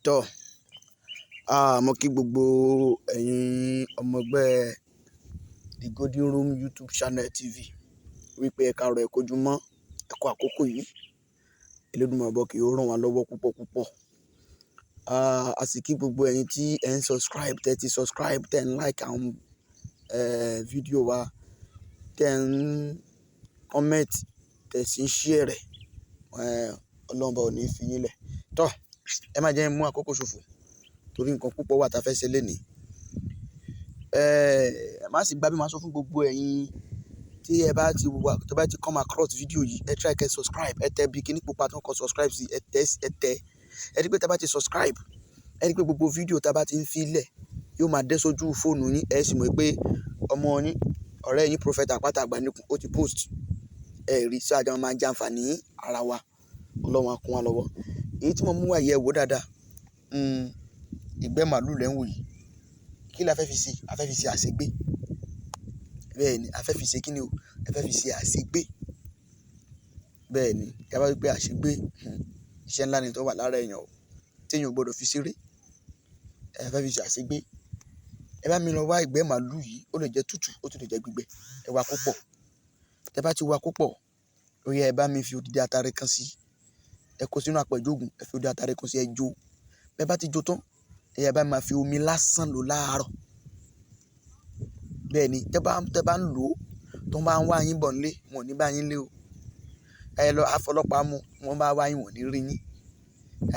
tọ́ mo kí gbogbo ẹ̀yin ọmọ ẹgbẹ́ The Golden Room YouTube channel TV wípé ẹ káàárọ̀ ẹ kójúmọ́ ẹ kú àkókò yìí. Elédùmarè ọba kí ó ràn wá lọ́wọ́ púpọ̀. A sì kí gbogbo ẹ̀yin tí ẹ ń subscribe, tẹ́ ti subscribe, tẹ́ ń like àwọn fídíò wa, tẹ́ ń comment, tẹ́ sì ń share rẹ̀. Ọlọ́run ọba ò ní fi yín lẹ̀. Tọ́ ẹ má jẹ́ mú àkókò ṣòfò torí nǹkan púpọ̀ wà tá fẹ́ ṣe lénìí. Má sì gbà bí máa sọ fún gbogbo ẹ̀yin tí ẹ bá ti wà, tó bá ti come across fídíò yìí, ẹ try kẹ́ subscribe, ẹ tẹ bí kíní pupa tó ń kọ subscribe sí, ẹ rí pé tá bá ti subscribe, ẹ rí pé gbogbo fídíò tá bá ti ń fi lẹ̀ yóò máa dé sójú fóònù yín. Ẹ sì mọ̀ pé ọmọ yín, ọ̀rẹ́ yín Prophet Àpáta Àgbàníkùn ó ti post. Ẹ rí sí àjọ máa jẹ àǹfààní ara wa. Ọlọ́run á kún wa lọ́wọ́. Èyí tí mo mú wá yẹ̀ wò dáadáa, ìgbẹ́ màlúù lẹ́ ń wò yìí. Kí la fẹ́ fi ṣe? A fẹ́ fi ṣe àṣegbé. Bẹ́ẹ̀ ni, a fẹ́ fi ṣe kíni o? A fẹ́ fi ṣe àṣegbé. Bẹ́ẹ̀ ni, tí a bá wí pé àṣegbé, iṣẹ́ ńlá ni tó wà lára èèyàn o, tí èèyàn ò gbọdọ̀ fi ṣeré. Ẹ fẹ́ fi ṣe àṣegbé. Ẹ bá mi lọ wá ìgbẹ́ màlúù yìí, ó lè jẹ́ tútù, ó tún lè jẹ́ gbígbẹ. Ẹ wá kó pọ̀. Tẹ́ bá ti wá kó pọ̀, ó yá ẹ bá mi fi odidi atare kan sí. Ẹ kó sínú àpẹ̀jọ ògùn, ẹ fi odidi atare kan sí, ẹ jó. Bẹ́ bá ti jó tán, ẹ bá máa fi omi lásán lò láàárọ̀. Bẹ́ẹ̀ ni, tẹ́ bá ń lò ó, tó bá ń wá yín bọ̀ nílé, wọn ò ní bá yín lé o. Ẹ lọ afọlọ́pàá mú, wọ́n bá wá yín, wọn ò ní rí yín. A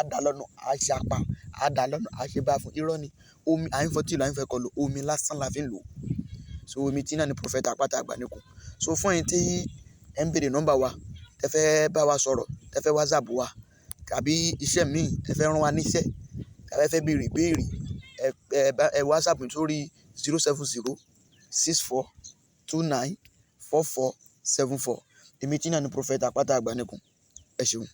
dà lọ́nà, a ṣe apá, a dà lọ́nà, a ṣe bá fún irọ́ ni. Omi, à ń fọ́ tí ìlú, à ń fẹ́ kọ lò, omi lásán la fi ń lò. So omi tí náà ni Prophet Àpáta Àgbàníkùn. So fún ẹ̀yin tí ẹ ń béèrè nọ́mbà wa, tẹ́ fẹ́ bá wa sọ̀rọ̀, tẹ́ fẹ́ WhatsApp wa, tàbí iṣẹ́ míì, tẹ́ fẹ́ rán wa níṣẹ́, tàbí ẹ fẹ́ béèrè ìbéèrè, ẹ WhatsApp mi sórí 07064294474. Èmi tí náà ni Prophet Àpáta Àgbàníkùn. Ẹ ṣeun.